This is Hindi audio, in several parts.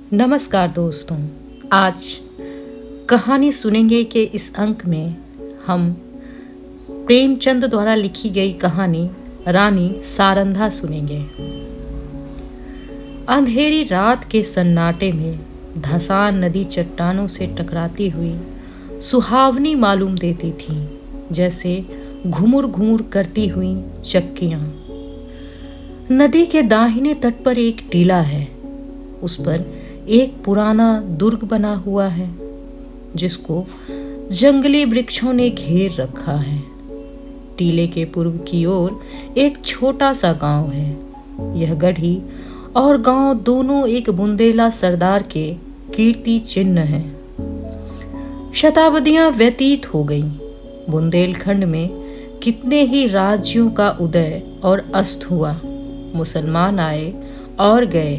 नमस्कार दोस्तों। आज कहानी सुनेंगे कि इस अंक में हम प्रेमचंद द्वारा लिखी गई कहानी रानी सारंधा सुनेंगे। अंधेरी रात के सन्नाटे में धसान नदी चट्टानों से टकराती हुई सुहावनी मालूम देती थी, जैसे घुमुर घुमुर करती हुई चक्कियां। नदी के दाहिने तट पर एक टीला है। उस पर एक पुराना दुर्ग बना हुआ है, जिसको जंगली वृक्षों ने घेर रखा है। टीले के पूर्व की ओर एक छोटा सा गांव है। यह गढ़ी और गांव दोनों एक बुंदेला सरदार के कीर्ति चिन्ह हैं। शताब्दियां व्यतीत हो गईं। बुंदेलखंड में कितने ही राज्यों का उदय और अस्त हुआ। मुसलमान आए और गए,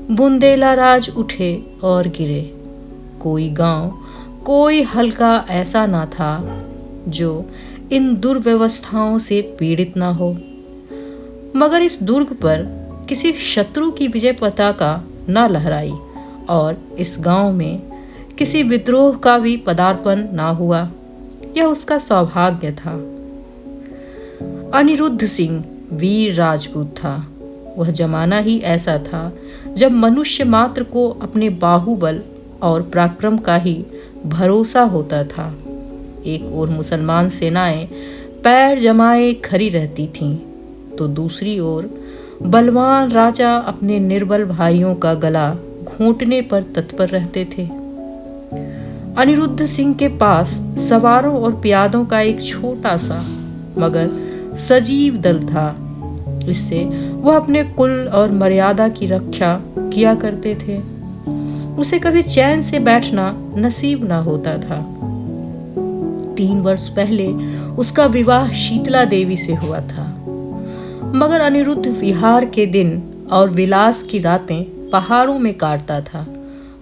बुंदेला राज उठे और गिरे। कोई गांव, कोई हल्का ऐसा ना था जो इन दुर्व्यवस्थाओं से पीड़ित ना हो। मगर इस दुर्ग पर किसी शत्रु की विजय पताका ना लहराई और इस गांव में किसी विद्रोह का भी पदार्पण ना हुआ। यह उसका सौभाग्य था। अनिरुद्ध सिंह वीर राजपूत था। वह जमाना ही ऐसा था जब मनुष्य मात्र को अपने बाहुबल और पराक्रम का ही भरोसा होता था। एक ओर मुसलमान सेनाएं पैर जमाए खड़ी रहती थीं, तो दूसरी ओर बलवान राजा अपने निर्बल भाइयों का गला घोंटने पर तत्पर रहते थे। अनिरुद्ध सिंह के पास सवारों और प्यादों का एक छोटा सा मगर सजीव दल था। इससे वह अपने कुल और मर्यादा की रक्षा किया करते थे। उसे कभी चैन से बैठना नसीब ना होता था। 3 वर्ष पहले उसका विवाह शीतला देवी से हुआ था। मगर अनिरुद्ध विहार के दिन और विलास की रातें पहाड़ों में काटता था,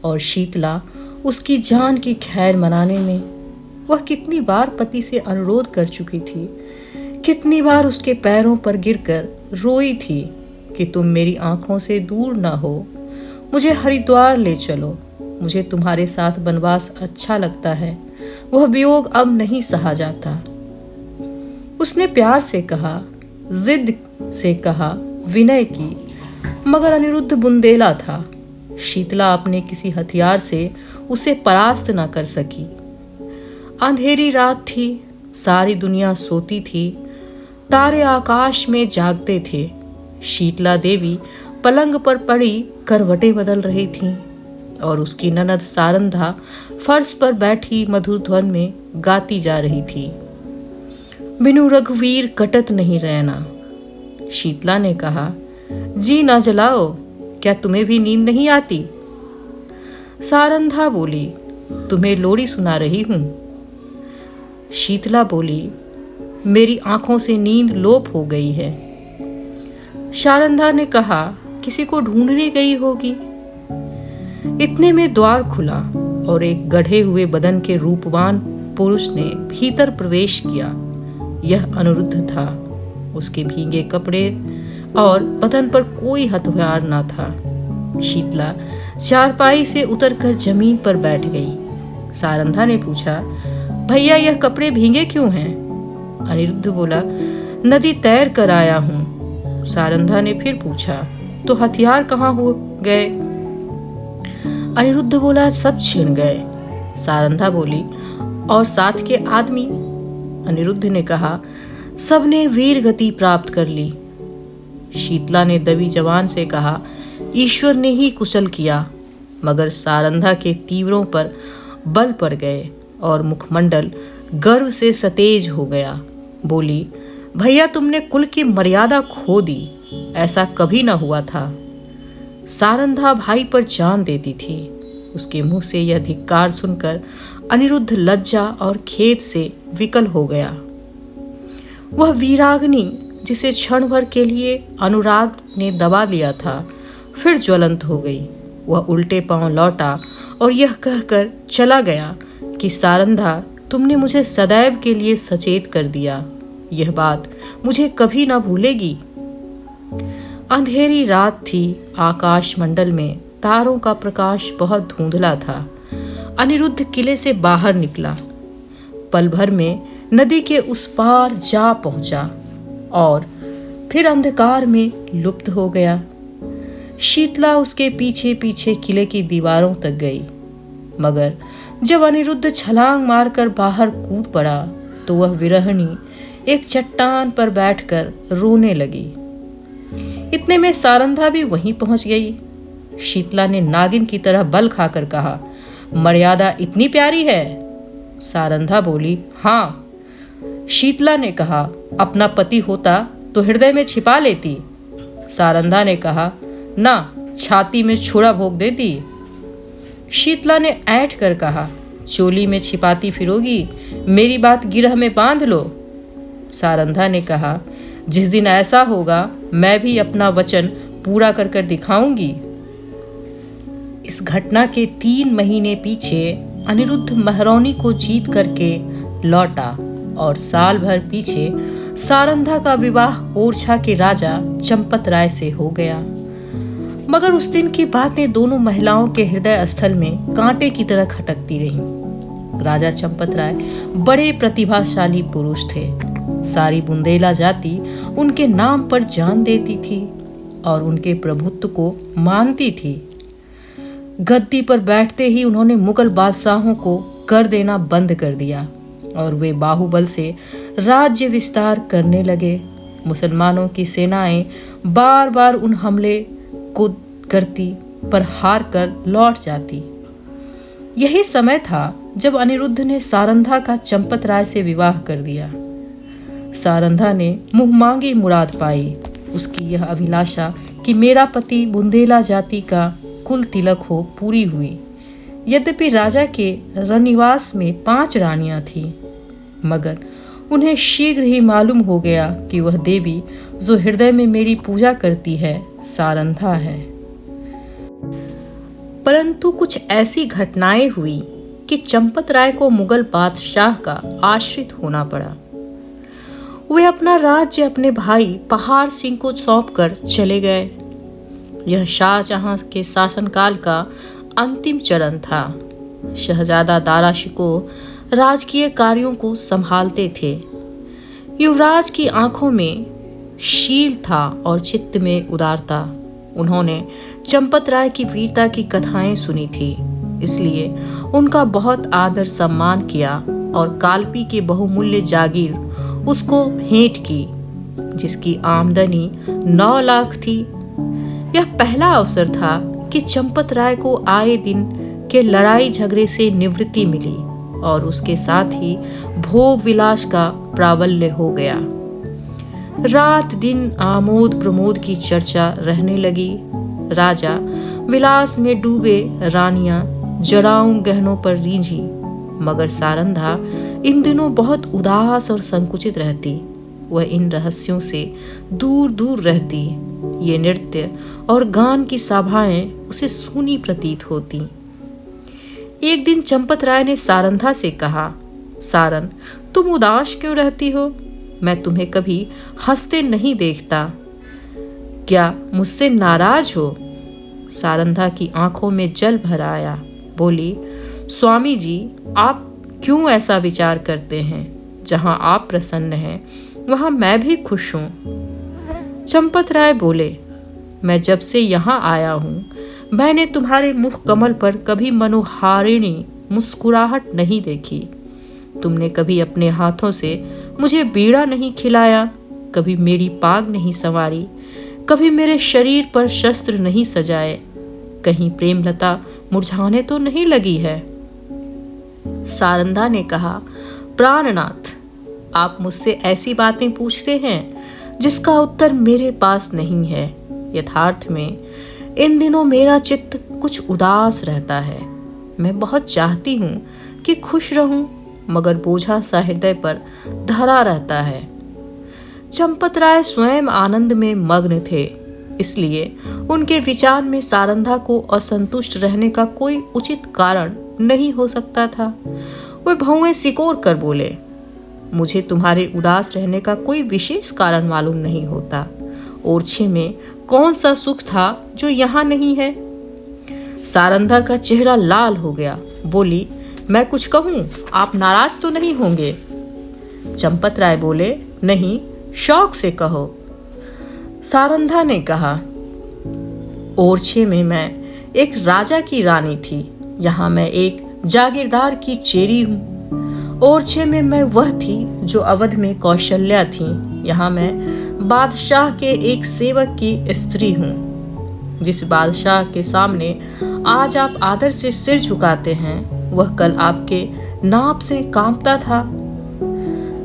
और शीतला उसकी जान की खैर मनाने में वह कितनी बार पति से अनुरोध कर चुकी थी, कितनी बार उसके पैरों पर गिरकर रोई थी कि तुम मेरी आंखों से दूर ना हो, मुझे हरिद्वार ले चलो, मुझे तुम्हारे साथ वनवास अच्छा लगता है, वह वियोग अब नहीं सहा जाता। उसने प्यार से कहा, जिद से कहा, विनय की, मगर अनिरुद्ध बुंदेला था। शीतला अपने किसी हथियार से उसे परास्त न कर सकी। अंधेरी रात थी, सारी दुनिया सोती थी, तारे आकाश में जागते थे। शीतला देवी पलंग पर पड़ी करवटें बदल रही थीं, और उसकी ननद सारंधा फर्श पर बैठी मधुर ध्वन में गाती जा रही थी, बिनु रघुवीर कटत नहीं रहना। शीतला ने कहा, जी ना जलाओ, क्या तुम्हें भी नींद नहीं आती? सारंधा बोली, तुम्हें लोरी सुना रही हूं। शीतला बोली, मेरी आंखों से नींद लोप हो गई है। सारंधा ने कहा, किसी को ढूंढने गई होगी। इतने में द्वार खुला और एक गढ़े हुए बदन के रूपवान पुरुष ने भीतर प्रवेश किया। यह अनिरुद्ध था। उसके भीगे कपड़े और बदन पर कोई हथियार न था। शीतला चारपाई से उतरकर जमीन पर बैठ गई। सारंधा ने पूछा, भैया यह कपड़े भीगे क्यों हैं? अनिरुद्ध बोला, नदी तैर कर आया हूं। सारंधा ने फिर पूछा, तो हथियार कहाँ हो गए? अनिरुद्ध बोला, सब छिन गए। सारंधा बोली, और साथ के आदमी? अनिरुद्ध ने कहा, सबने वीर गति प्राप्त कर ली। शीतला ने दबी जवान से कहा, ईश्वर ने ही कुशल किया। मगर सारंधा के तीवरों पर बल पड़ गए और मुखमंडल गर्व से सतेज हो गया। बोली, भैया तुमने कुल की मर्यादा खो दी, ऐसा कभी न हुआ था। सारंधा भाई पर जान देती थी। उसके मुंह से यह धिक्कार सुनकर अनिरुद्ध लज्जा और खेद से विकल हो गया। वह वीराग्नि जिसे क्षण भर के लिए अनुराग ने दबा लिया था, फिर ज्वलंत हो गई। वह उल्टे पांव लौटा और यह कहकर चला गया कि सारंधा, तुमने मुझे सदैव के लिए सचेत कर दिया। यह बात मुझे कभी ना भूलेगी। अंधेरी रात थी। आकाश मंडल में तारों का प्रकाश बहुत धुंधला था। अनिरुद्ध किले से बाहर निकला, पल भर में नदी के उस पार जा पहुंचा और फिर अंधकार में लुप्त हो गया। शीतला उसके पीछे पीछे किले की दीवारों तक गई, मगर जब अनिरुद्ध छलांग मारकर बाहर कूद पड़ा तो वह विरहणी एक चट्टान पर बैठकर रोने लगी। इतने में सारंधा भी वहीं पहुंच गई। शीतला ने नागिन की तरह बल खाकर कहा, मर्यादा इतनी प्यारी है? सारंधा बोली, हाँ। शीतला ने कहा, अपना पति होता तो हृदय में छिपा लेती। सारंधा ने कहा, ना, छाती में छुरा भोंक देती। शीतला ने ऐंठ कर कहा, चोली में छिपाती फिरोगी, मेरी बात गिरह में बांध लो। सारंधा ने कहा, जिस दिन ऐसा होगा मैं भी अपना वचन पूरा कर कर दिखाऊंगी। इस घटना के 3 महीने पीछे अनिरुद्ध महरौनी को जीत करके लौटा और साल भर पीछे सारंधा का विवाह ओरछा के राजा चंपत राय से हो गया। मगर उस दिन की बातें दोनों महिलाओं के हृदय स्थल में कांटे की तरह खटकती रहीं। राजा चंपत राय बड़े प्रतिभाशाली पुरुष थे। सारी बुंदेला जाति उनके नाम पर जान देती थी और उनके प्रभुत्व को मानती थी। गद्दी पर बैठते ही उन्होंने मुगल बादशाहों को कर देना बंद कर दिया और वे बाहुबल से राज्य विस्तार करने लगे। मुसलमानों की सेनाएं बार बार उन हमले को करती पर हार कर लौट जाती। यही समय था जब अनिरुद्ध ने सारंधा का चंपत राय से विवाह कर दिया। सारंधा ने मुंह मांगी मुराद पाई। उसकी यह अभिलाषा कि मेरा पति बुंदेला जाति का कुल तिलक हो पूरी हुई। यद्यपि राजा के रनिवास में 5 रानियां थीं, मगर उन्हें शीघ्र ही मालूम हो गया कि वह देवी जो हृदय में मेरी पूजा करती है सारंधा है। परंतु कुछ ऐसी घटनाएं हुई कि चंपत राय को मुगल बादशाह का आश्रित होना पड़ा। वे अपना राज्य अपने भाई पहाड़ सिंह को सौंपकर चले गए। यह शाहजहां के शासनकाल का अंतिम चरण था। शहजादा दारा शिको राजकीय कार्यों को संभालते थे। युवराज की आंखों में शील था और चित्त में उदारता। उन्होंने चंपत राय की वीरता की कथाएं सुनी थी, इसलिए उनका बहुत आदर सम्मान किया और कालपी के बहुमूल्य जागीर उसको भेंट की, जिसकी आमदनी 9 लाख थी। यह पहला अवसर था कि चंपत राय को आए दिन के लड़ाई झगड़े से निवृत्ति मिली और उसके साथ ही भोग विलास का प्राबल्य हो गया। रात दिन आमोद प्रमोद की चर्चा रहने लगी। राजा विलास में डूबे, रानियां जराऊं गहनों पर रीझी, मगर सारंधा इन दिनों बहुत उदास और संकुचित रहती। वह इन रहस्यों से दूर दूर रहती। ये नृत्य और गान की सभाएं उसे सूनी प्रतीत होती। एक दिन चंपत राय ने सारंधा से कहा, सारन, तुम उदास क्यों रहती हो? मैं तुम्हें कभी हंसते नहीं देखता। क्या मुझसे नाराज हो? सारंधा की आंखों में जल भर आया। बोली, स्वामी जी, आप क्यों ऐसा विचार करते हैं? जहां आप प्रसन्न हैं वहां मैं भी खुश हूं। चंपत राय बोले, मैं जब से यहाँ आया हूँ मैंने तुम्हारे मुख कमल पर कभी मनोहारिणी मुस्कुराहट नहीं देखी। तुमने कभी अपने हाथों से मुझे बीड़ा नहीं खिलाया, कभी मेरी पाग नहीं संवारी, कभी मेरे शरीर पर शस्त्र नहीं सजाए। कहीं प्रेमलता मुरझाने तो नहीं लगी है? सारंधा ने कहा, प्राणनाथ, आप मुझसे ऐसी बातें पूछते हैं जिसका उत्तर मेरे पास नहीं है। यथार्थ में इन दिनों मेरा चित्त कुछ उदास रहता है। मैं बहुत चाहती हूँ कि खुश रहूं, मगर बोझा सा हृदय पर धरा रहता है। चंपत राय स्वयं आनंद में मग्न थे, इसलिए उनके विचार में सारंधा को असंतुष्ट रहने का कोई उचित कारण नहीं हो सकता था। वे भौएं सिकोड़ कर बोले, मुझे तुम्हारे उदास रहने का कोई विशेष कारण मालूम नहीं होता। ओरछे में कौन सा सुख था जो यहाँ नहीं है? सारंधा का चेहरा लाल हो गया। बोली, मैं कुछ कहूँ? आप नाराज तो नहीं होंगे? चंपत राय बोले, नहीं, शौक से कहो। सारंधा ने कहा, ओरछे में मैं एक राजा की रानी थी, यहाँ मैं एक जागीरदार की चेरी हूँ। ओरछे में मैं वह थी जो अवध में कौशल्या थी, यहाँ मैं बादशाह के एक सेवक की स्त्री हूँ। जिस बादशाह के सामने आज आप आदर से सिर झुकाते हैं, वह कल आपके नाप से कांपता था।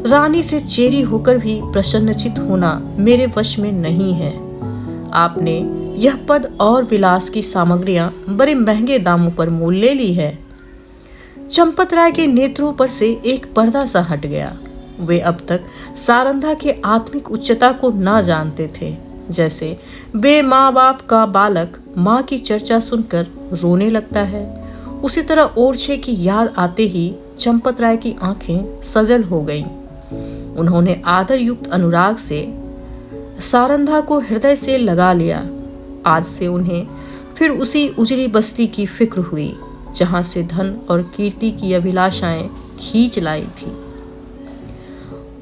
रानी से चेरी होकर भी प्रसन्नचित होना मेरे वश में नहीं है। आपने यह पद और विलास की सामग्रियां बड़े महंगे दामों पर मोल ले ली है। चंपत राय के नेत्रों पर से एक पर्दा सा हट गया। वे अब तक सारंधा के आत्मिक उच्चता को ना जानते थे। जैसे बे माँ बाप का बालक माँ की चर्चा सुनकर रोने लगता है, उसी तरह ओरछे की याद आते ही चंपत राय की आंखें सजल हो गईं। उन्होंने आदर युक्त अनुराग से सारंधा को हृदय से लगा लिया। आज से उन्हें फिर उसी उजड़ी बस्ती की फिक्र हुई जहां से धन और कीर्ति की अभिलाषाएं खींच लाई थी।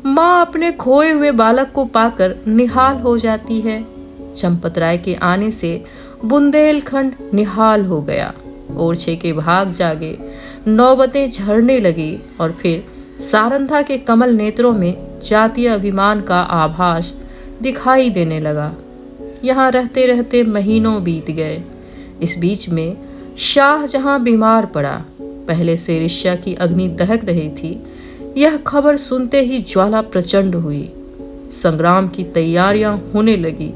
माँ अपने खोए हुए बालक को पाकर निहाल हो जाती है। चंपत राय के आने से बुंदेलखंड निहाल हो गया। ओरछे के भाग जागे, नौबतें झरने लगी और फिर सारंधा के कमल नेत्रों में जातीय अभिमान का आभास दिखाई देने लगा। यहाँ रहते रहते महीनों बीत गए। इस बीच में शाहजहां बीमार पड़ा। पहले से ईर्ष्या की अग्नि दहक रही थी। यह खबर सुनते ही ज्वाला प्रचंड हुई। संग्राम की तैयारियां होने लगी।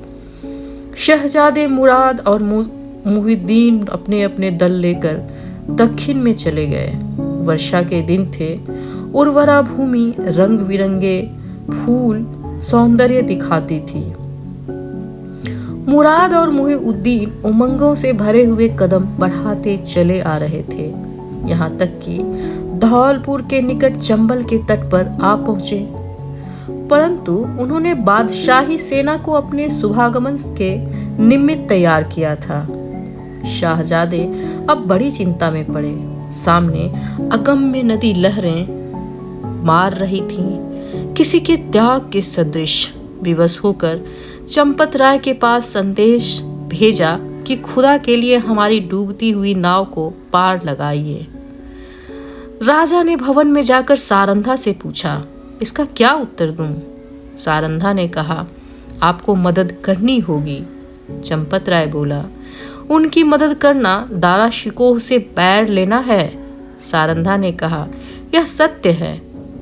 शहजादे मुराद और मुहिद्दीन अपने अपने दल लेकर दक्षिण में चले गए। वर्षा के दिन थे। उर्वरा भूमि रंग बिरंगे फूल सौंदर्य दिखाती थी। मुराद और मुहिउद्दीन उमंगों से भरे हुए कदम बढ़ाते चले आ रहे थे, यहाँ तक कि धौलपुर के निकट चंबल के तट पर आ पहुंचे। परंतु उन्होंने बादशाही सेना को अपने शुभागमन के निमित्त तैयार किया था। शाहजादे अब बड़ी चिंता में पड़े। सामने अगम्य नदी लहरें मार रही थीं। किसी के त्याग के सदृश विवश होकर चंपत राय के पास संदेश भेजा कि खुदा के लिए हमारी डूबती हुई नाव को पार लगाइए। राजा ने भवन में जाकर सारंधा से पूछा, इसका क्या उत्तर दूं? सारंधा ने कहा, आपको मदद करनी होगी। चंपत राय बोला, उनकी मदद करना दारा शिकोह से पैर लेना है। सारंधा ने कहा, यह सत्य है,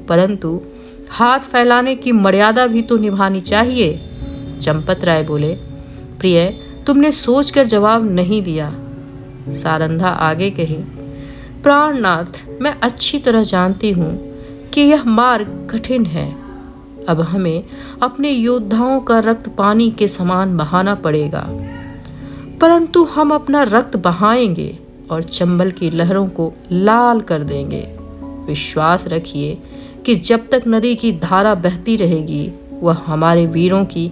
परंतु हाथ फैलाने की मर्यादा भी तो निभानी चाहिए। चंपत राय बोले, प्रिय, तुमने सोचकर जवाब नहीं दिया। सारंधा आगे कही, प्राणनाथ, मैं अच्छी तरह जानती हूँ कि यह मार्ग कठिन है। अब हमें अपने योद्धाओं का रक्त पानी के समान बहाना पड़ेगा, परंतु हम अपना रक्त बहाएंगे और चंबल की लहरों को लाल कर देंगे। विश्वास रखिए कि जब तक नदी की धारा बहती रहेगी, वह हमारे वीरों की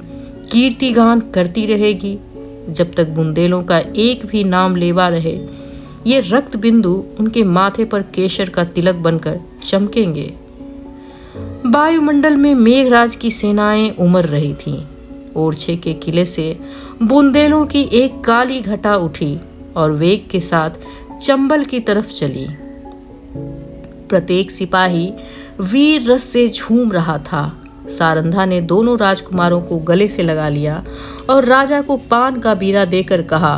कीर्तिगान करती रहेगी। जब तक बुंदेलों का एक भी नाम लेवा रहे, ये रक्त बिंदु उनके माथे पर केशर का तिलक बनकर चमकेंगे। वायुमंडल में मेघराज की सेनाएं उमड़ रही थीं। ओरछे के किले से बुंदेलों की एक काली घटा उठी और वेग के साथ चंबल की तरफ चली। प्रत्येक सिपाही वीर रस से झूम रहा था। सारंधा ने दोनों राजकुमारों को गले से लगा लिया और राजा को पान का बीरा देकर कहा,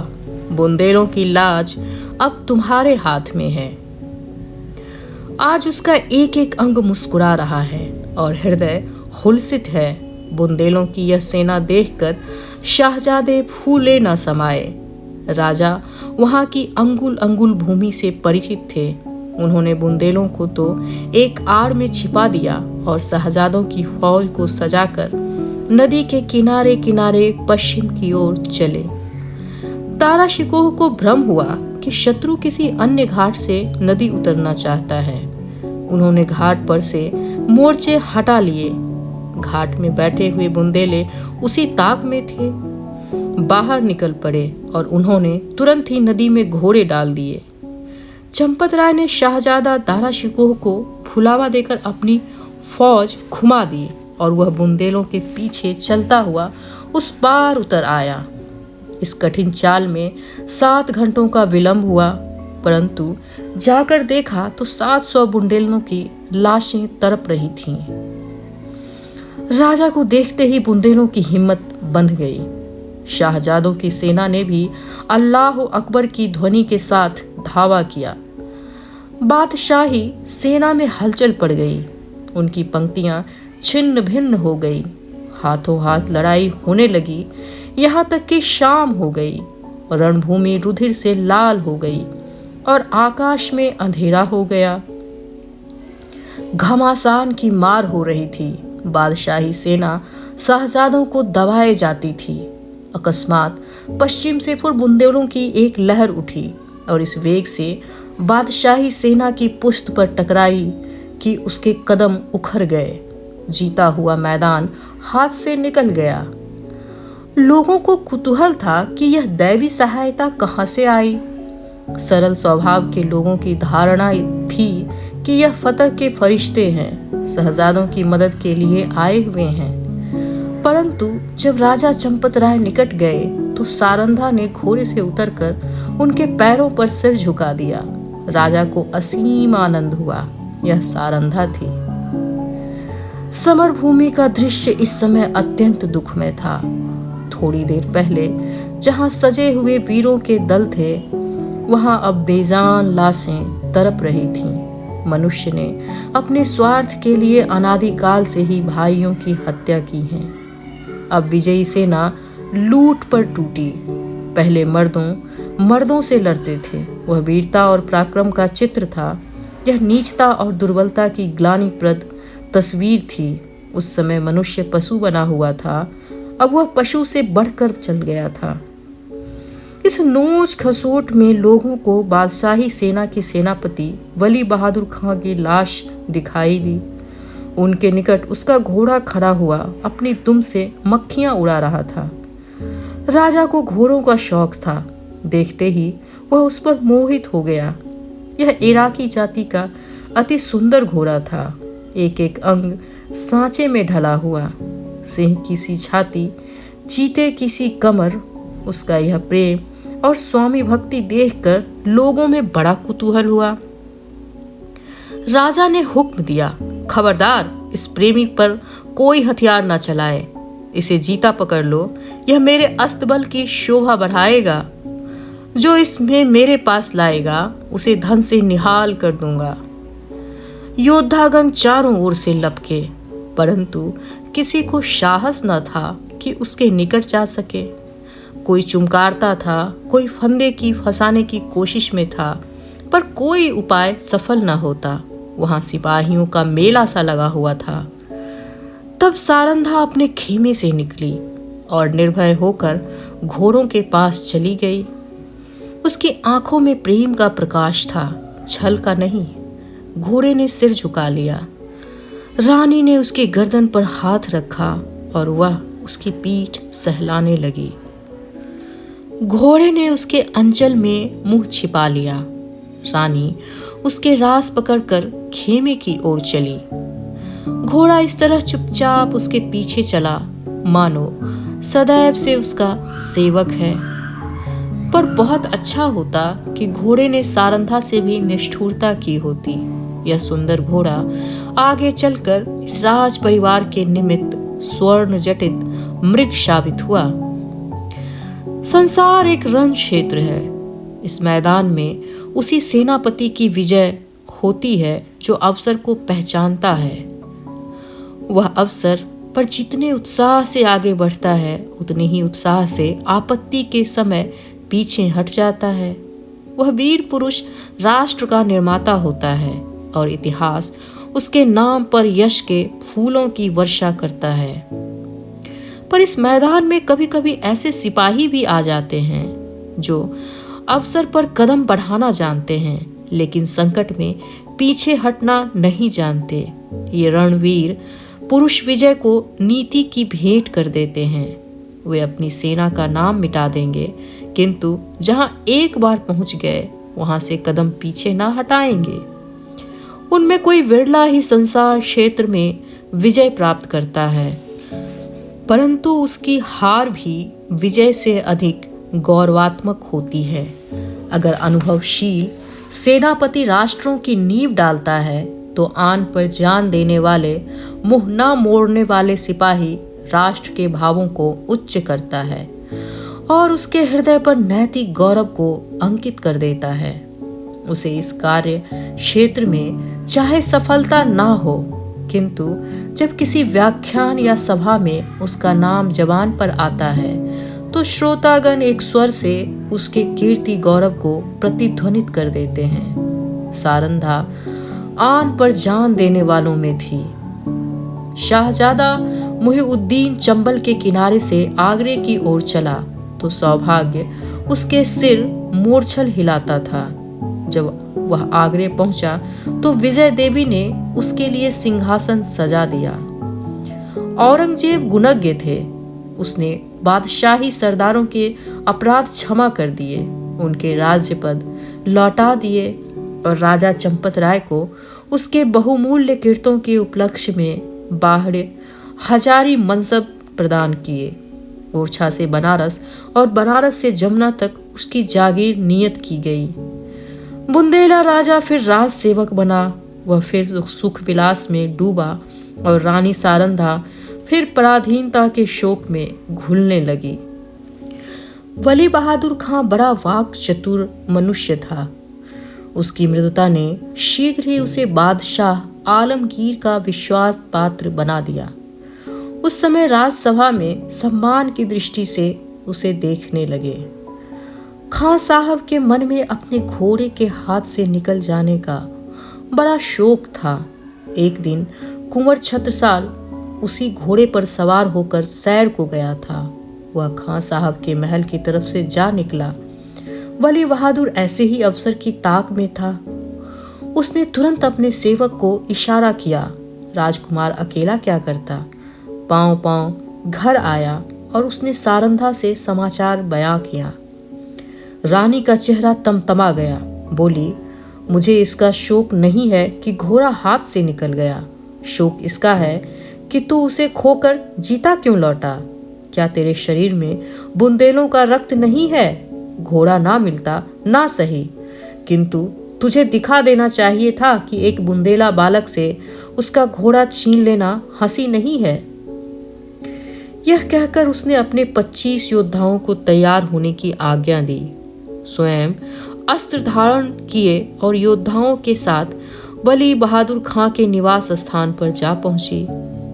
बुंदेलों की लाज अब तुम्हारे हाथ में है। आज उसका एक एक अंग मुस्कुरा रहा है और हृदय हुलसित है। बुंदेलों की यह सेना देखकर शाहजादे फूले न समाये। राजा वहां की अंगुल अंगुल भूमि से परिचित थे। उन्होंने बुंदेलों को तो एक आड़ में छिपा दिया और शहजादों की फौज को सजाकर नदी के किनारे किनारे पश्चिम की ओर चले। दारा शिकोह को भ्रम हुआ कि शत्रु किसी अन्य घाट से नदी उतरना चाहता है। उन्होंने घाट पर से मोर्चे हटा लिए। घाट में बैठे हुए बुंदेले उसी ताक में थे। बाहर निकल पड़े और उन्होंने तुरंत ही नदी में घोड़े डाल दिए। चंपत राय ने शाहजादा दारा शिकोह को फुलावा देकर अपनी फौज घुमा दी और वह बुंदेलों के पीछे चलता हुआ उस पार उतर आया। इस कठिन चाल में 7 घंटों का विलंब हुआ, परंतु जाकर देखा तो 700 बुंदेलों की लाशें तड़प रही थीं। राजा को देखते ही बुंदेलों की हिम्मत बंध गई। शाहजादों की सेना ने भी अल्लाह अकबर की ध्वनि के साथ धावा किया। बादशाही सेना में हलचल पड़ गई। उनकी पंक्तियां छिन्न भिन्न हो गई। हाथों हाथ लड़ाई होने लगी, यहाँ तक कि शाम हो गई। रणभूमि रुधिर से लाल हो गई और आकाश में अंधेरा हो गया। घमासान की मार हो रही थी। बादशाही सेना शाहजादों को दबाए जाती थी। अकस्मात पश्चिम से फिर बुंदेलों की एक लहर उठी और इस वेग से बादशाही सेना की पुश्त पर टकराई कि उसके कदम उखड़ गए। जीता हुआ मैदान हाथ से निकल गया। लोगों को कुतूहल था कि यह दैवी सहायता कहां से आई। सरल स्वभाव के लोगों की धारणा थी कि यह फतह के फरिश्ते हैं, शहजादों की मदद के लिए आए हुए हैं। परंतु जब राजा चंपत राय निकट गए तो सारंधा ने घोड़े से उतरकर उनके पैरों पर सिर झुका दिया। राजा को असीम आनंद हुआ। यह सारंधा थी। समर भूमि का दृश्य इस समय अत्यंत दुखमय था। थोड़ी देर पहले जहां सजे हुए वीरों के दल थे, वहां अब बेजान लाशें तड़प रही थीं। मनुष्य ने अपने स्वार्थ के लिए अनादिकाल से ही भाइयों की हत्या की है। अब विजयी सेना लूट पर टूटी। पहले मर्दों से लड़ते थे। वह वीरता और पराक्रम का चित्र था। यह नीचता और दुर्बलता की ग्लानिप्रद तस्वीर थी। उस समय मनुष्य पशु बना हुआ था, अब वह पशु से बढ़कर चल गया था। इस नोच खसोट में लोगों को बादशाही सेना के सेनापति वली बहादुर खां की लाश दिखाई दी। उनके निकट उसका घोड़ा खड़ा हुआ अपनी दुम से मक्खियां उड़ा रहा था। राजा को घोड़ों का शौक था। देखते ही वह उस पर मोहित हो गया। यह इराकी जाति का अति सुंदर घोड़ा था। एक एक अंग सांचे में ढला हुआ। सिंह की सी छाती, चीते की सी कमर। उसका यह प्रेम और स्वामी भक्ति देखकर लोगों में बड़ा कुतूहल हुआ। राजा ने हुक्म दिया, खबरदार, इस प्रेमी पर कोई हथियार न चलाए। इसे जीता पकड़ लो। यह मेरे अस्तबल की शोभा बढ़ाएगा। जो इसमें मेरे पास लाएगा उसे धन से निहाल कर दूंगा। योद्धागण चारों ओर से लपके, परंतु किसी को साहस न था कि उसके निकट जा सके। कोई चुमकारता था, कोई फंदे की फंसाने की कोशिश में था, पर कोई उपाय सफल न होता। वहां सिपाहियों का मेला सा लगा हुआ था। तब सारंधा अपने खेमे से निकली और निर्भय होकर घोड़ों के पास चली गई। उसकी आंखों में प्रेम का प्रकाश था, छल का नहीं। घोड़े ने सिर झुका लिया। रानी ने उसकी गर्दन पर हाथ रखा और वह उसकी पीठ सहलाने लगी। घोड़े ने उसके अंचल में मुंह छिपा लिया। रानी उसके रास पकड़कर खेमे की ओर चली। घोड़ा इस तरह चुपचाप उसके पीछे चला मानो सदैव से उसका सेवक है। पर बहुत अच्छा होता कि घोड़े ने सारंधा से भी निष्ठुरता की होती। यह सुंदर घोड़ा आगे चलकर इस राज परिवार के निमित्त स्वर्ण जटित मृग साबित हुआ। संसार एक रण क्षेत्र है। इस मैदान में उसी सेनापति की विजय होती है जो अवसर को पहचानता है। वह अवसर पर जितने उत्साह से आगे बढ़ता है, उतने ही उत्साह से आपत्ति के समय पीछे हट जाता है। वह वीर पुरुष राष्ट्र का निर्माता होता है और इतिहास उसके नाम पर यश के फूलों की वर्षा करता है। पर इस मैदान में कभी कभी ऐसे सिपाही भी आ जाते हैं जो अवसर पर कदम बढ़ाना जानते हैं, लेकिन संकट में पीछे हटना नहीं जानते। ये रणवीर पुरुष विजय को नीति की भेंट कर देते हैं। वे अपनी सेना का नाम मिटा देंगे, किंतु जहां एक बार पहुंच गए वहां से कदम पीछे ना हटाएंगे। उनमें कोई विरला ही संसार क्षेत्र में विजय प्राप्त करता है, परंतु उसकी हार भी विजय से अधिक गौरवात्मक होती है। अगर अनुभवशील सेनापति राष्ट्रों की नींव डालता है तो आन पर जान देने वाले, मुंह न मोड़ने वाले सिपाही राष्ट्र के भावों को उच्च करता है और उसके हृदय पर नैतिक गौरव को अंकित कर देता है। उसे इस कार्य क्षेत्र में चाहे सफलता ना हो, किंतु जब किसी व्याख्यान या सभा में उसका नाम जबान पर आता है तो श्रोतागण एक स्वर से उसके कीर्ति गौरव को प्रतिध्वनित कर देते हैं। सारंधा आन पर जान देने वालों में थी। शाहजादा मुहिउद्दीन चंबल के किनारे से आगरे की ओर चला तो सौभाग्य उसके सिर मूर्छल हिलाता था। जब वह आगरे पहुंचा तो विजय देवी ने उसके लिए सिंहासन सजा दिया। औरंगजेब गुणज्ञ थे। उसने बादशाही सरदारों के अपराध क्षमा कर दिए, उनके राज्य पद लौटा दिए और राजा चंपत राय को उसके बहुमूल्य कृतों के उपलक्ष्य में बाहर हजारी मनसब प्रदान किए। ओरछा से बनारस और बनारस से जमुना तक उसकी जागीर नियत की गई। बुंदेला राजा फिर राज सेवक बना। वह फिर सुख विलास में डूबा और रानी सारंधा फिर पराधीनता के शोक में घुलने लगी। वली बहादुर खां बड़ा वाक चतुर मनुष्य था। उसकी मृदुता ने शीघ्र ही उसे बादशाह आलमगीर का विश्वास पात्र बना दिया। उस समय राजसभा में सम्मान की दृष्टि से उसे देखने लगे। खां साहब के मन में अपने घोड़े के हाथ से निकल जाने का बड़ा शोक था। एक दिन कुंवर छत्रसाल उसी घोड़े पर सवार होकर सैर को गया था। वह खां साहब के महल की तरफ से जा निकला। वली बहादुर ऐसे ही अवसर की ताक में था। उसने तुरंत अपने सेवक को इशारा किया। राजकुमार अकेला क्या करता? पांव पांव घर आया और उसने सारंधा से समाचार बयां किया। रानी का चेहरा तमतमा गया। बोली, मुझे इसका शोक नहीं है कि घोड़ा हाथ से निकल गया। शोक इसका है कि तू उसे खोकर जीता क्यों लौटा? क्या तेरे शरीर में बुंदेलों का रक्त नहीं है? घोड़ा ना मिलता ना सही, किंतु तुझे दिखा देना चाहिए था कि एक बुंदेला बालक से उसका घोड़ा छीन लेना हंसी नहीं है। यह कहकर उसने अपने 25 योद्धाओं को तैयार होने की आज्ञा दी। स्वयं अस्त्र धारण किए और योद्धाओं के साथ वली बहादुर खां के निवास स्थान पर जा पहुंची।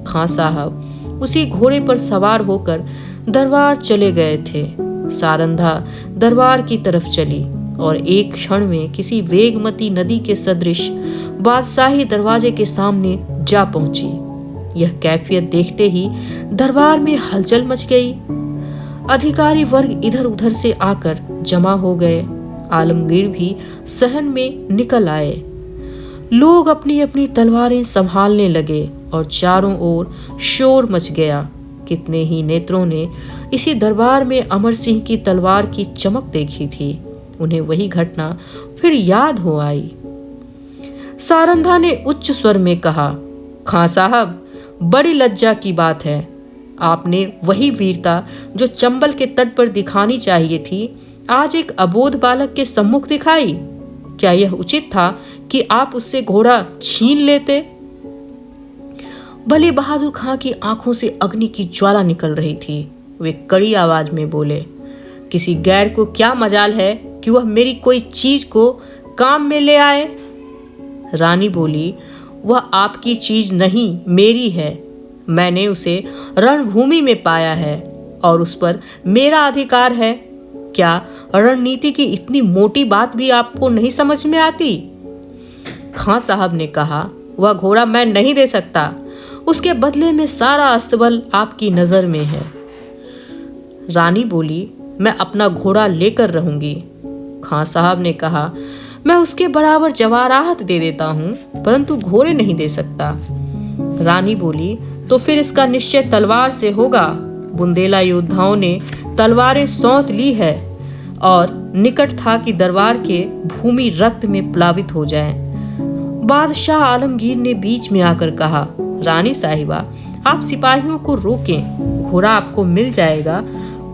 खां साहब उसी घोड़े पर सवार होकर दरबार चले गए थे। सारंधा दरबार की तरफ चली और एक क्षण में किसी वेगमती नदी के सदृश बादशाही दरवाजे के सामने जा पहुंची। यह कैफियत देखते ही दरबार में हलचल मच गई। अधिकारी वर्ग इधर उधर से आकर जमा हो गए। आलमगीर भी सहन में निकल आए। लोग अपनी अपनी तलवारें संभालने लगे और चारों ओर शोर मच गया। कितने ही नेत्रों ने इसी दरबार में अमर सिंह की तलवार की चमक देखी थी। उन्हें वही घटना फिर याद हो आई। सारंधा ने उच्च स्वर में कहा, खां साहब, बड़ी लज्जा की बात है। आपने वही वीरता जो चंबल के तट पर दिखानी चाहिए थी, आज एक अबोध बालक के सम्मुख दिखाई। क्या यह उचित था कि आप उससे घोड़ा छीन लेते? वली बहादुर खां की आंखों से अग्नि की ज्वाला निकल रही थी। वे कड़ी आवाज में बोले, किसी गैर को क्या मजाल है कि वह मेरी कोई चीज को काम में ले आए? रानी बोली, वह आपकी चीज नहीं, मेरी है। मैंने उसे रणभूमि में पाया है और उस पर मेरा अधिकार है। क्या रणनीति की इतनी मोटी बात भी आपको नहीं समझ में आती? खां साहब ने कहा, वह घोड़ा मैं नहीं दे सकता। उसके बदले में सारा अस्तबल आपकी नजर में है। रानी बोली, मैं अपना घोड़ा लेकर रहूंगी। खां साहब ने कहा, मैं उसके बराबर जवाराहत दे देता हूं, परंतु घोड़े नहीं दे सकता। रानी बोली, तो फिर इसका निश्चय तलवार से होगा। बुंदेला योद्धाओं ने तलवारें सौंत ली है। और निकट था कि दरबार के भूमि रक्त में प्लावित हो जाए। बादशाह आलमगीर ने बीच में आकर कहा, रानी साहिबा, आप सिपाहियों को रोकें, घोड़ा आपको मिल जाएगा,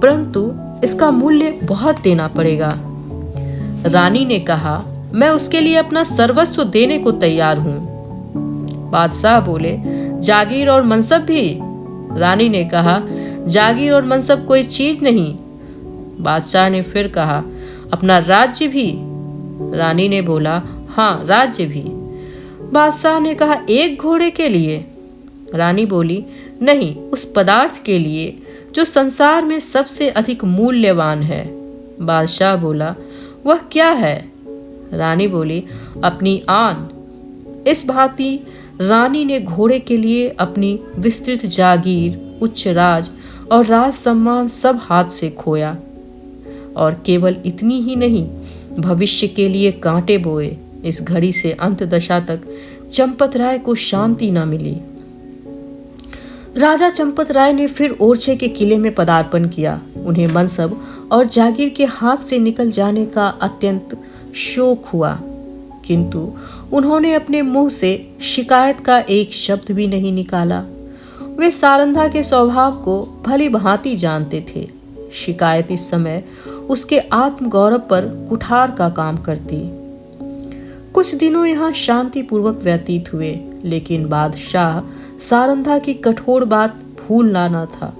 परंतु इसका मूल्य बहुत देना पड़ेगा। रानी ने कहा, मैं उसके लिए अपना सर्वस्व देने को तैयार हूं। बादशाह बोले, जागीर और मनसब भी? रानी ने कहा, जागीर और मनसब कोई चीज नहीं। बादशाह ने फिर कहा, अपना राज्य भी? रानी ने बोला, हाँ, राज्य भी। बादशाह ने कहा, एक घोड़े के लिए? रानी बोली, नहीं, उस पदार्थ के लिए जो संसार में सबसे अधिक मूल्यवान है। बादशाह बोला, वह क्या है? रानी बोली, अपनी आन। इस भांति रानी ने घोड़े के लिए अपनी विस्तृत जागीर, उच्च राज और राज सम्मान सब हाथ से खोया। और केवल इतनी ही नहीं, भविष्य के लिए कांटे बोए। इस घड़ी से अंत दशा तक चंपत राय को शांति न मिली। राजा चंपत राय ने फिर ओरछे के किले में पदार्पण किया। उन्हें मनसब और जागीर के हाथ से निकल जाने का अत्यंत शोक हुआ, किंतु उन्होंने अपने मुंह से शिकायत का एक शब्द भी नहीं निकाला। वे सारंधा के स्वभाव को भली भांति जानते थे। शिकायत इस समय उसके आत्मगौरव पर कुठार का काम करती। कुछ दिनों यहाँ शांतिपूर्वक व्यतीत हुए, लेकिन बादशाह सारंधा की कठोर बात भूलना न था।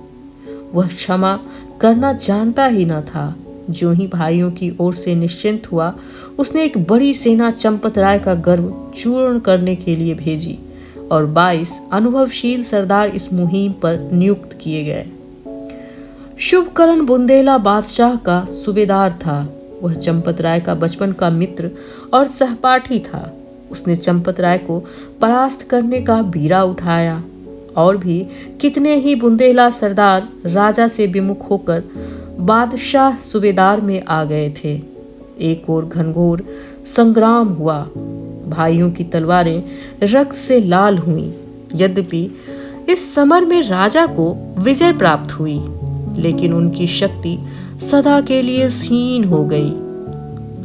वह क्षमा करना जानता ही न था। जो ही भाइयों की ओर से निश्चिंत हुआ, उसने एक बड़ी सेना चंपत राय का गर्व चूर्ण करने के लिए भेजी और 22 अनुभवशील सरदार इस मुहिम पर नियुक्त किए गए। शुभकरण बुंदेला बादशाह का सूबेदार था। वह चंपत राय का बचपन का मित्र और सहपाठी था। उसने चंपत राय को परास्त करने का बीड़ा उठाया। और भी कितने ही बुंदेला सरदार राजा से विमुख होकर बादशाह सूबेदार में आ गए थे। एक और घनघोर संग्राम हुआ। भाइयों की तलवारें रक्त से लाल हुईं। यद्यपि इस समर में राजा को विजय प्राप्त हुई, लेकिन उनकी शक्ति सदा के लिए क्षीण हो गई।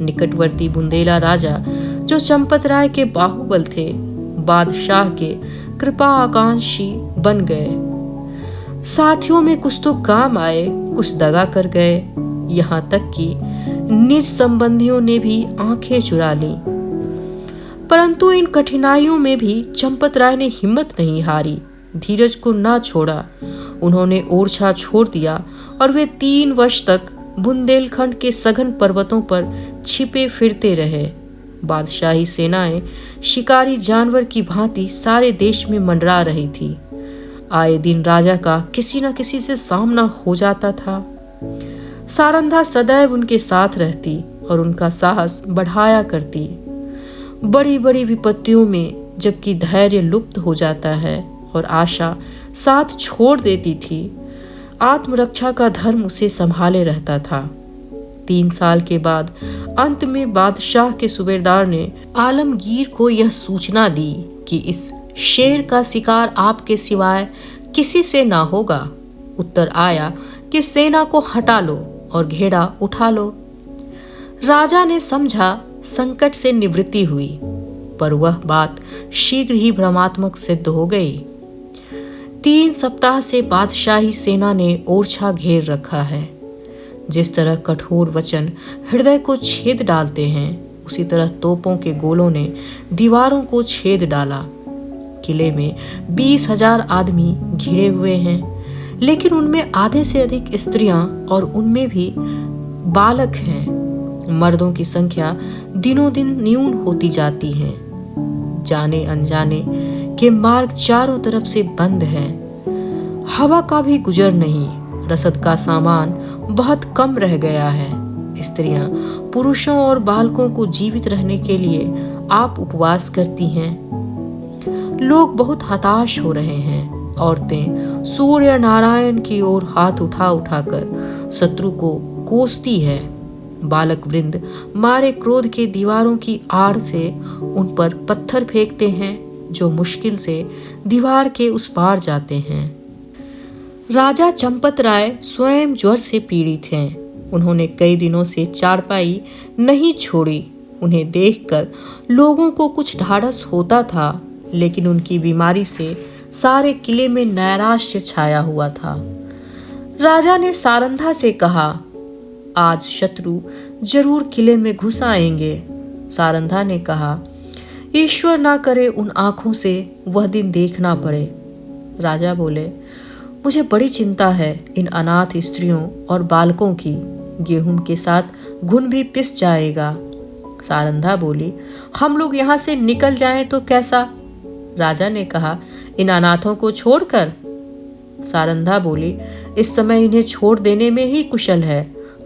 निकटवर्ती बुंदेला राजा, जो चंपत राय के बाहुबल थे, बादशाह के कृपा आकांक्षी बन गए। साथियों में कुछ तो काम आए, कुछ दगा कर गए। यहाँ तक कि निज संबंधियों ने भी आंखें चुरा ली। परंतु इन कठिनाइयों में भी चंपत राय ने हिम्मत नहीं हारी, धीरज को ना छोड़ा। उन्होंने ओरछा छोड़ दिया और वे 3 वर्ष तक बुंदेलखंड के सघन पर्वतों पर छिपे फिरते रहे। बादशाही सेनाएं शिकारी जानवर की भांति सारे देश में मंडरा रही थी। आए दिन राजा का किसी न किसी से सामना हो जाता था। सारंधा सदैव उनके साथ रहती और उनका साहस बढ़ाया करती। बड़ी बड़ी विपत्तियों में जबकि धैर्य लुप्त हो जाता है और आशा साथ छोड़ देती थी, आत्मरक्षा का धर्म उसे संभाले रहता था। 3 साल के बाद अंत में बादशाह के सूबेदार ने आलमगीर को यह सूचना दी कि इस शेर का शिकार आपके सिवाय किसी से ना होगा। उत्तर आया कि सेना को हटा लो और घेरा उठा लो। राजा ने समझा संकट से निवृत्ति हुई, पर वह बात शीघ्र ही भ्रमात्मक सिद्ध हो गई। 3 सप्ताह से बादशाही सेना ने ओरछा घेर रखा है। जिस तरह कठोर वचन हृदय को छेद डालते हैं, उसी तरह तोपों के गोलों ने दीवारों को छेद डाला। किले में 20,000 आदमी घिरे हुए हैं, लेकिन उनमें आधे से अधिक स्त्रियां और उनमें भी बालक हैं। मर्दों की संख्या दिनों दिन न्यून होती जाती है। जाने अनजाने के मार्ग चारों तरफ से बंद है। हवा का भी गुजर नहीं। रसद का सामान बहुत कम रह गया है। स्त्रियां पुरुषों और बालकों को जीवित रहने के लिए आप उपवास करती हैं। लोग बहुत हताश हो रहे हैं। औरतें सूर्य नारायण की ओर हाथ उठा उठाकर शत्रु को कोसती है। बालक वृंद मारे क्रोध के दीवारों की आड़ से उन पर पत्थर फेंकते हैं, जो मुश्किल से दीवार के उस पार जाते हैं। राजा चंपत राय स्वयं ज्वर से पीड़ित हैं। उन्होंने कई दिनों से चारपाई नहीं छोड़ी। उन्हें देखकर लोगों को कुछ ढाढ़स होता था, लेकिन उनकी बीमारी से सारे किले में नैराश्य छाया हुआ था। राजा ने सारंधा से कहा, आज शत्रु जरूर किले में घुस आएंगे। सारंधा ने कहा, ईश्वर ना करे उन आंखों से वह दिन देखना पड़े। राजा बोले, मुझे बड़ी चिंता है इन अनाथ स्त्रियों और बालकों की। गेहूं के साथ घुन भी पिस जाएगा। सारंधा बोली, हम लोग यहाँ से निकल जाएं तो कैसा? राजा ने कहा, इन अनाथों को छोड़कर? सारंधा बोली, इस समय इन्हें छोड़ देने में ही कुशल है।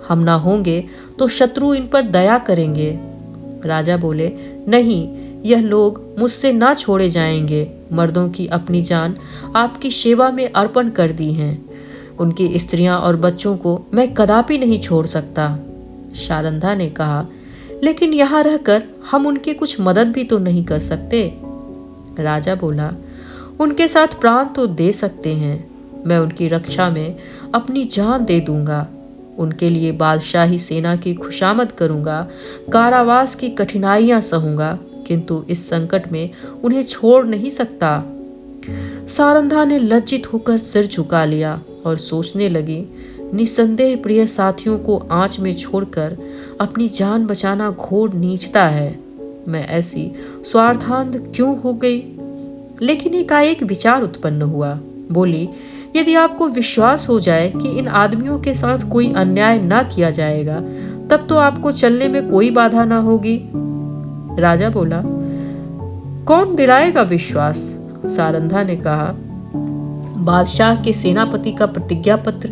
हम ना होंगे तो शत्रु इन पर दया करेंगे। राजा बोले, नहीं, यह लोग मुझसे ना छोड़े जाएंगे। मर्दों की अपनी जान आपकी सेवा में अर्पण कर दी हैं। उनकी स्त्रियां और बच्चों को मैं कदापि नहीं छोड़ सकता। सारंधा ने कहा, लेकिन यहाँ रहकर हम उनकी कुछ मदद भी तो नहीं कर सकते। राजा बोला, उनके साथ प्राण तो दे सकते हैं। मैं उनकी रक्षा में अपनी जान दे दूंगा। उनके लिए बादशाही सेना की खुशामद करूंगा, कारावास की कठिनाइयां सहूंगा, किंतु इस संकट में उन्हें छोड़ नहीं सकता। सारंधा ने लज्जित होकर सिर झुका लिया और सोचने लगी, निसंदेह प्रिय साथियों को आंच में छोड़कर अपनी जान बचाना घोर नीचता है। मैं ऐसी स्वार्थांध क्यों हो गई? लेकिन एकाएक विचार उत्पन्न हुआ। बोली, यदि आपको विश्वास हो जाए कि इन आदमियों के साथ कोई अन्याय ना किया जाएगा, तब तो आपको चलने में कोई बाधा ना होगी। राजा बोला, कौन दिलाएगा विश्वास? सारंधा ने कहा, बादशाह के सेनापति का प्रतिज्ञा पत्र।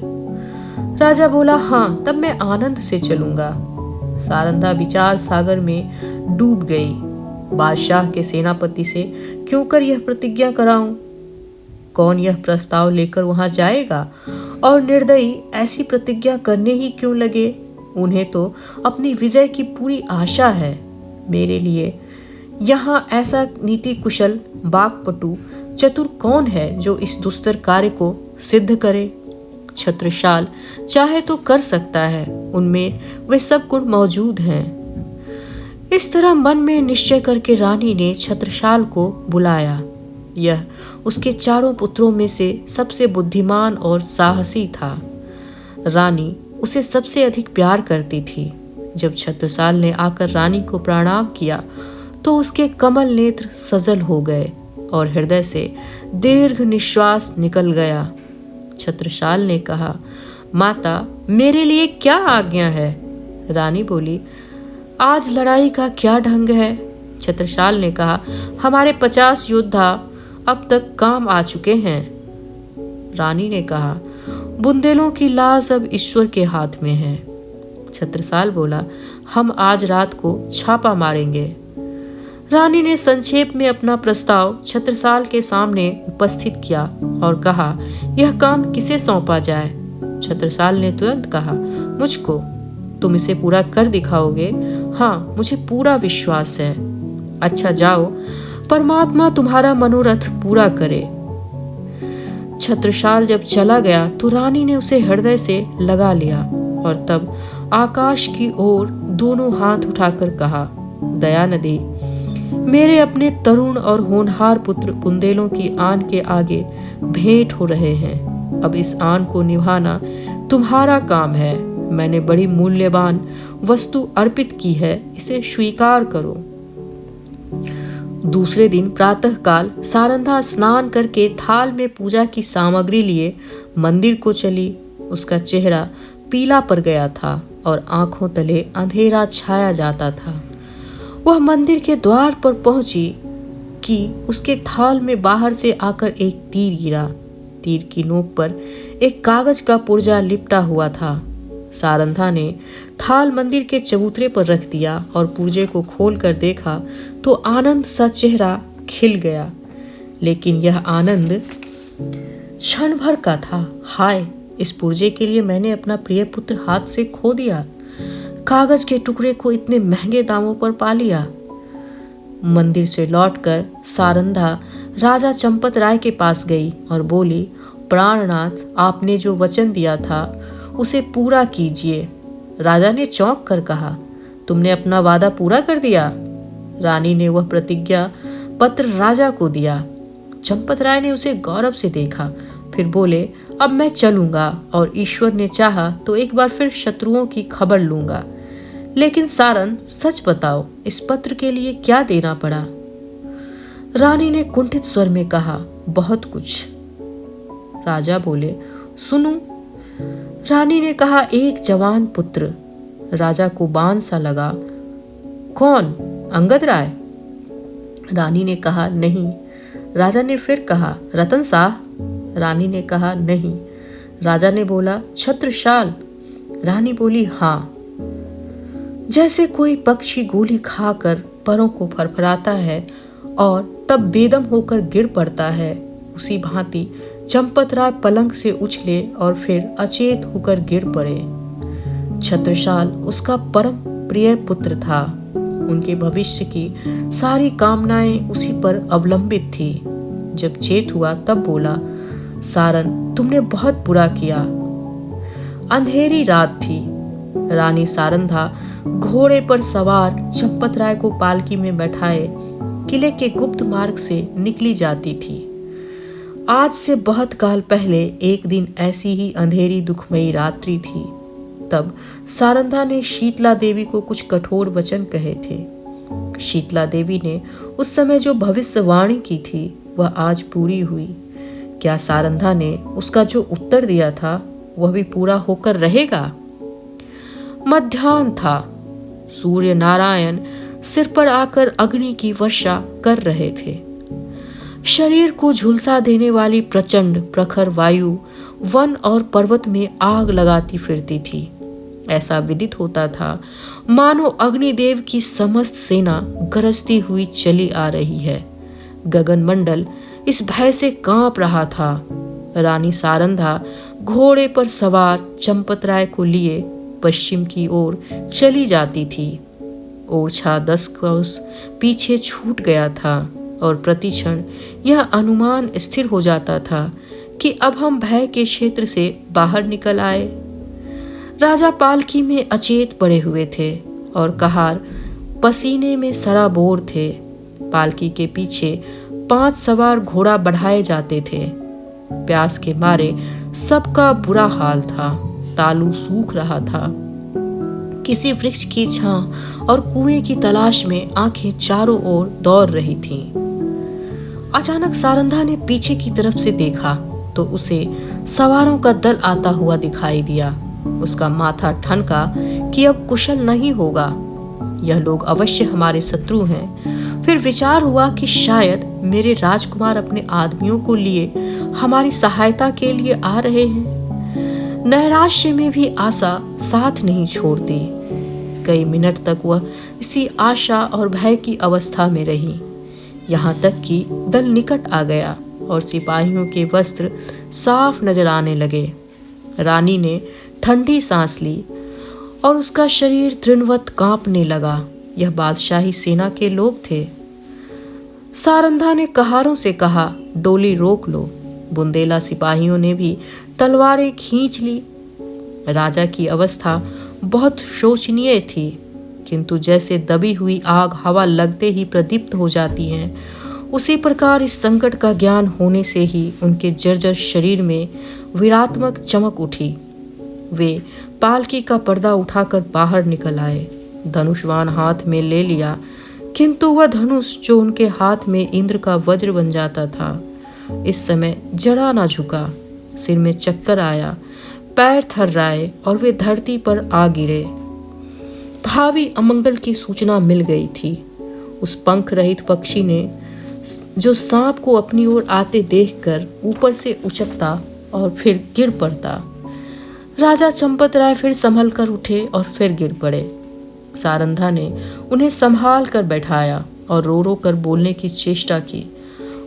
राजा बोला, हाँ, तब मैं आनंद से चलूंगा। सारंधा विचार सागर में डूब गई। बादशाह के सेनापति से क्यों कर यह प्रतिज्ञा कराऊं? कौन यह प्रस्ताव लेकर वहां जाएगा? और निर्दयी ऐसी प्रतिज्ञा करने ही क्यों लगे? उन्हें तो अपनी विजय की पूरी आशा है। मेरे लिए यहाँ ऐसा नीति कुशल, वाक्पटु, चतुर कौन है जो इस दुस्तर कार्य को सिद्ध करे? छत्रसाल चाहे तो कर सकता है, उनमें वे सब गुण मौजूद हैं। इस तरह मन में निश्चय करके रानी ने छत्रसाल को बुलाया। यह उसके चारों पुत्रों में से सबसे बुद्धिमान और साहसी था। रानी उसे सबसे अधिक प्यार करती थी। जब छत्रसाल ने आकर रानी को प्रणाम किया तो उसके कमल नेत्र सजल हो गए और हृदय से दीर्घ निश्वास निकल गया। छत्रसाल ने कहा, माता, मेरे लिए क्या आज्ञा है? रानी बोली, आज लड़ाई का क्या ढंग है? छत्रसाल ने कहा, हमारे 50 योद्धा अब तक काम आ चुके हैं। रानी ने कहा, बुंदेलों की लाज अब ईश्वर के हाथ में है। छत्रसाल बोला, हम आज रात को छापा मारेंगे। रानी ने संक्षेप में अपना प्रस्ताव छत्रसाल के सामने उपस्थित किया और कहा, यह काम किसे सौंपा जाए? छत्रसाल ने तुरंत कहा, मुझको। तुम इसे पूरा कर दिखाओगे? हाँ, मुझे पूरा विश्वास है। अच्छा, जाओ, परमात्मा तुम्हारा मनोरथ पूरा करे। छत्रसाल जब चला गया तो रानी ने उसे हृदय से लगा लिया और तब आकाश की ओर दोनों हाथ उठाकर कहा, दयानिधि, मेरे अपने तरुण और होनहार पुत्र बुंदेलों की आन के आगे भेंट हो रहे हैं। अब इस आन को निभाना तुम्हारा काम है। मैंने बड़ी मूल्यवान वस्तु अर्पित की है, इसे स्वीकार करो। दूसरे दिन प्रातःकाल सारंधा स्नान करके थाल में पूजा की सामग्री लिए मंदिर को चली। उसका चेहरा पीला पड़ गया था और आंखों तले अंधेरा छाया जाता था। वह मंदिर के द्वार पर पहुंची कि उसके थाल में बाहर से आकर एक तीर गिरा। तीर की नोक पर एक कागज का पुर्जा लिपटा हुआ था। सारंधा ने थाल मंदिर के चबूतरे पर रख दिया और पुर्जे को खोलकर देखा तो आनंद सा चेहरा खिल गया। लेकिन यह आनंद क्षण भर का था। हाय, इस पुर्जे के लिए मैंने अपना प्रिय पुत्र हाथ से खो दिया। कागज के टुकड़े को इतने महंगे दामों पर पा लिया। मंदिर से लौटकर सारंधा राजा चंपत राय के पास गई और बोली, प्राणनाथ, आपने जो वचन दिया था उसे पूरा कीजिए। राजा ने चौंक कर कहा, तुमने अपना वादा पूरा कर दिया? रानी ने वह प्रतिज्ञा पत्र राजा को दिया। चंपत राय ने उसे गौरव से देखा, फिर बोले, अब मैं चलूंगा और ईश्वर ने चाहा तो एक बार फिर शत्रुओं की खबर लूंगा। लेकिन सारन, सच बताओ, इस पत्र के लिए क्या देना पड़ा? रानी ने कुंठित स्वर में कहा, बहुत कुछ। राजा बोले, सुनो। रानी ने कहा, एक जवान पुत्र। राजा को बाण सा लगा। कौन? अंगद राय? रानी ने कहा, नहीं। राजा ने फिर कहा, रतन शाह? रानी ने कहा, नहीं। राजा ने बोला, छत्रसाल? रानी बोली, हाँ। जैसे कोई पक्षी गोली खाकर परों को फरफराता है और तब बेदम होकर गिर पड़ता है, उसी भांति चंपत राय पलंग से उछले और फिर अचेत होकर गिर पड़े। छत्रसाल उसका परम प्रिय पुत्र था। उनके भविष्य की सारी कामनाएं उसी पर अवलंबित थी। जब चेत हुआ तब बोला, सारन, तुमने बहुत बुरा किया। अंधेरी रात थी। रानी सारंधा घोड़े पर सवार चंपत राय को पालकी में बैठाए किले के गुप्त मार्ग से निकली जाती थी। आज से बहुत काल पहले एक दिन ऐसी ही अंधेरी दुखमयी रात्रि थी। तब सारंधा ने शीतला देवी को कुछ कठोर वचन कहे थे। शीतला देवी ने उस समय जो भविष्यवाणी की थी वह आज पूरी हुई। क्या सारंधा ने उसका जो उत्तर दिया था वह भी पूरा होकर रहेगा? मध्याह्न था। सूर्य नारायण सिर पर आकर अग्नि की वर्षा कर रहे थे। शरीर को झुलसा देने वाली प्रचंड प्रखर वायु वन और पर्वत में आग लगाती फिरती थी। ऐसा विदित होता था मानो अग्निदेव की समस्त सेना गरजती हुई चली आ रही है। गगन मंडल इस भय से कांप रहा था। रानी सारंधा घोड़े पर सवार चंपत राय को लिए पश्चिम की ओर चली जाती थी। ओरछा 10 कोस पीछे छूट गया था और प्रतिक्षण यह अनुमान स्थिर हो जाता था कि अब हम भय के क्षेत्र से बाहर निकल आए। राजा पालकी में अचेत पड़े हुए थे और कहार पसीने में सराबोर थे। पालकी के पीछे 5 सवार घोड़ा बढ़ाए जाते थे। प्यास के मारे सबका बुरा हाल था। तालू सूख रहा था। किसी वृक्ष की छां और कुएं की तलाश में आंखें चारों ओर दौड़ रही थीं। अचानक सारंधा ने पीछे की तरफ से देखा तो उसे सवारों का दल आता हुआ दिखाई दिया। उसका माथा ठनका कि अब कुशल नहीं होगा, यह लोग अवश्य हमारे शत्रु हैं। फिर विचार हुआ कि शायद मेरे राजकुमार अपने आदमियों को लिए हमारी सहायता के लिए आ रहे हैं। नैराश्य में भी आशा साथ नहीं छोड़ती। कई मिनट तक वह इसी आशा और भय की अवस्था में रही, यहाँ तक कि दल निकट आ गया और सिपाहियों के वस्त्र साफ नजर आने लगे। रानी ने ठंडी सांस ली और उसका शरीर तृणवत कांपने लगा। यह बादशाही सेना के लोग थे। सारंधा ने कहारों से कहा, डोली रोक लो। बुंदेला सिपाहियों ने भी तलवारें खींच ली। राजा की अवस्था बहुत शोचनीय थी, किंतु जैसे दबी हुई आग हवा लगते ही प्रदीप्त हो जाती है, उसी प्रकार इस संकट का ज्ञान होने से ही उनके जर्जर शरीर में वीरात्मक चमक उठी। वे पालकी का पर्दा उठाकर बाहर निकल आए। धनुषवान हाथ में ले लिया, किंतु वह धनुष जो उनके हाथ में इंद्र का वज्र बन जाता था, इस समय जड़ा ना झुका। सिर में चक्कर आया, पैर थर्राए और वे धरती पर आ गिरे। भावी अमंगल की सूचना मिल गई थी। उस पंख रहित पक्षी ने जो सांप को अपनी ओर आते देखकर ऊपर से उचकता और फिर गिर पड़ता। राजा चंपत राय फिर संभल कर उठे और फिर गिर पड़े। सारंधा ने उन्हें संभाल कर बैठाया और रो रो कर बोलने की चेष्टा की,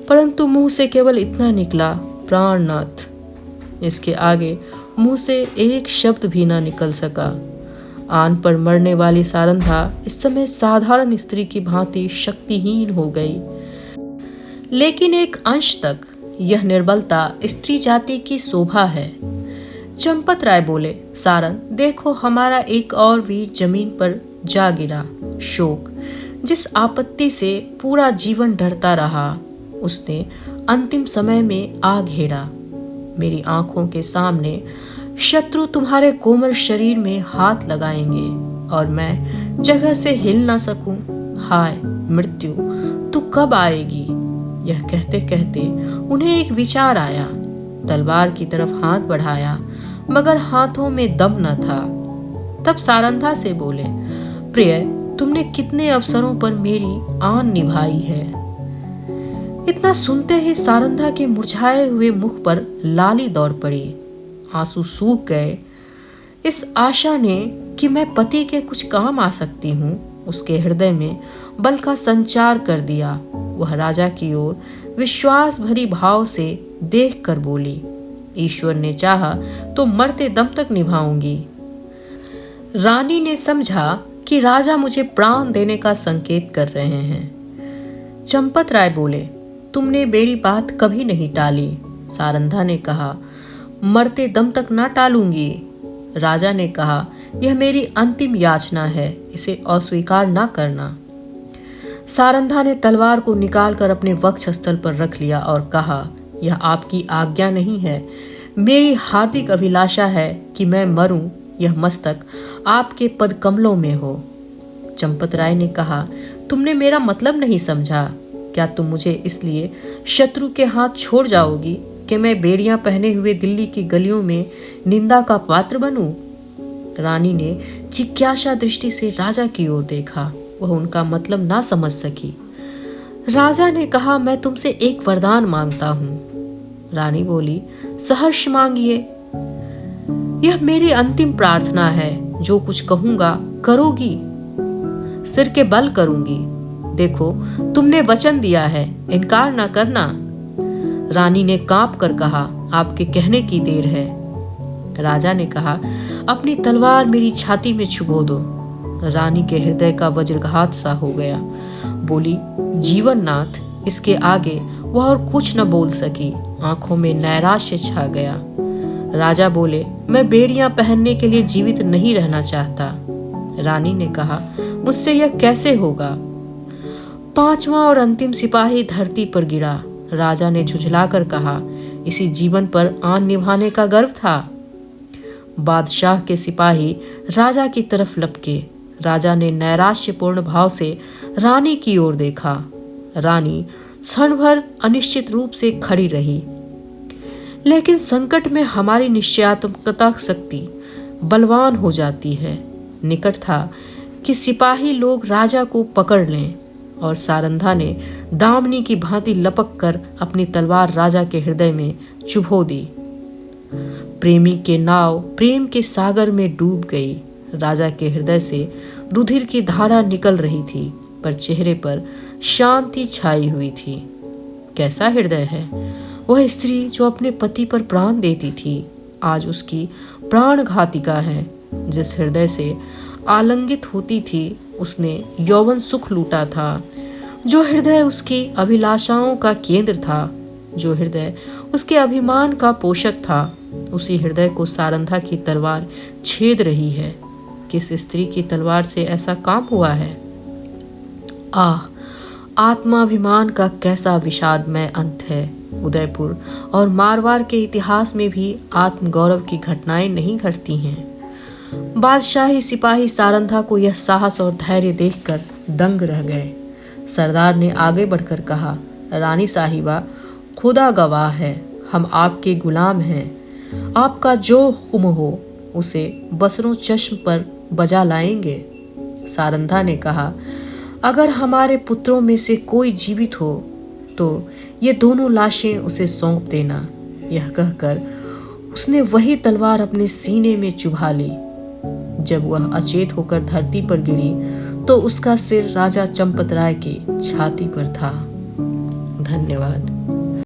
परंतु मुंह से केवल इतना निकला, प्राणनाथ। इसके आगे मुंह से एक शब्द भी ना निकल सका। आन पर मरने वाली सारंधा इस समय साधारण स्त्री की भांति शक्तिहीन हो गई। लेकिन एक अंश तक यह निर्बलता स्त्री जाति की शोभा है। चंपत राय बोले, सारन देखो, हमारा एक और वीर जमीन पर जा गिरा। शोक, जिस आपत्ति से पूरा जीवन डरता रहा, उसने अंतिम समय में आ घेरा। मेरी आंखों के सामने शत्रु तुम्हारे कोमल शरीर में हाथ लगाएंगे और मैं जगह से हिल ना सकूं। हाय मृत्यु, तू कब आएगी? यह कहते कहते उन्हें एक विचार आया। तलवार की तरफ हाथ बढ़ाया, मगर हाथों में दम न था। तब सारंधा से बोले, प्रिय, तुमने कितने अवसरों पर मेरी आन निभाई है। इतना सुनते ही सारंधा के मुरझाए हुए मुख पर लाली दौड़ पड़ी, आंसू सूख गए। इस आशा ने कि मैं पति के कुछ काम आ सकती हूँ, उसके हृदय में बल का संचार कर दिया। वह राजा की ओर विश्वास भरी भाव से देख कर बोली, ईश्वर ने चाहा तो मरते दम तक निभाऊंगी। रानी ने समझा कि राजा मुझे प्राण देने का संकेत कर रहे हैं। चंपत राय बोले, तुमने मेरी बात कभी नहीं टाली। सारंधा ने कहा, मरते दम तक ना टालूंगी। राजा ने कहा, यह मेरी अंतिम याचना है, इसे अस्वीकार ना करना। सारंधा ने तलवार को निकालकर अपने वक्षस्थल पर रख लिया और कहा, यह आपकी आज्ञा नहीं है। मेरी हार्दिक अभिलाषा है कि मैं मरूं, यह मस्तक आपके पद कमलों में हो। चंपत राय ने कहा, तुमने मेरा मतलब नहीं समझा। क्या तुम मुझे इसलिए शत्रु के हाथ छोड़ जाओगी कि मैं बेड़ियां पहने हुए दिल्ली की गलियों में निंदा का पात्र बनूं? रानी ने जिज्ञासा दृष्टि से राजा की ओर देखा। वह उनका मतलब ना समझ सकी। राजा ने कहा, मैं तुमसे एक वरदान मांगता हूं। रानी बोली, सहर्ष मांगिए। यह मेरी अंतिम प्रार्थना है, जो कुछ कहूंगा करोगी? सिर के बल करूंगी। देखो, तुमने वचन दिया है, इनकार ना करना। रानी ने कांप कर कहा, आपके कहने की देर है। राजा ने कहा, अपनी तलवार मेरी छाती में चुभो दो। रानी के हृदय का वज्रघात सा हो गया। बोली, जीवननाथ, इसके आगे वह और कुछ न बोल सकी। आंखों में नैराश्य छा गया। राजा बोले, मैं बेड़ियां पहनने के लिए जीवित नहीं रहना चाहता। रानी ने कहा, मुझसे यह कैसे होगा? पांचवा और अंतिम सिपाही धरती पर गिरा। राजा ने झुझलाकर कहा, इसी जीवन पर आन निभाने का गर्व था। बादशाह के सिपाही राजा की तरफ लपके। राजा ने नैराश्यपूर्ण भाव से रानी की ओर देखा। रानी क्षण भर अनिश्चित रूप से खड़ी रही। लेकिन संकट में हमारी निश्चयात्मकता शक्ति बलवान हो जाती है। निकट था कि सिपाही लोग राजा को पकड़ लें, और सारंधा ने दामनी की भांति लपक कर अपनी तलवार राजा के हृदय में चुभो दी। प्रेमी के नाव प्रेम के सागर में डूब गई। राजा के हृदय से रुधिर की धारा निकल रही थी, पर चेहरे पर शांति छाई हुई थी। कैसा हृदय है! वह स्त्री जो अपने पति पर प्राण देती थी, आज उसकी प्राण घातिका है। जिस हृदय से आलिंगित होती थी, उसने यौवन सुख लूटा था। जो हृदय उसकी अभिलाषाओं का केंद्र था, जो हृदय उसके अभिमान का पोषक था, उसी हृदय को सारंधा की तलवार छेद रही है। किस स्त्री की तलवार से ऐसा काम हुआ है? आह, आत्माभिमान का कैसा विषादमय अंत है। उदयपुर और मारवाड़ के इतिहास में भी आत्मगौरव की घटनाएं नहीं घटती हैं। बादशाही सिपाही सारंधा को यह साहस और धैर्य देखकर दंग रह गए। सरदार ने आगे बढ़कर कहा, रानी साहिबा, खुदा गवाह है, हम आपके गुलाम हैं। आपका जो हुक्म हो उसे बसरों चश्म पर बजा लाएंगे। सारंधा ने कहा, अगर हमारे पुत्रों में से कोई जीवित हो तो ये दोनों लाशें उसे सौंप देना। यह कहकर उसने वही तलवार अपने सीने में चुभा ली। जब वह अचेत होकर धरती पर गिरी तो उसका सिर राजा चंपत राय की छाती पर था। धन्यवाद।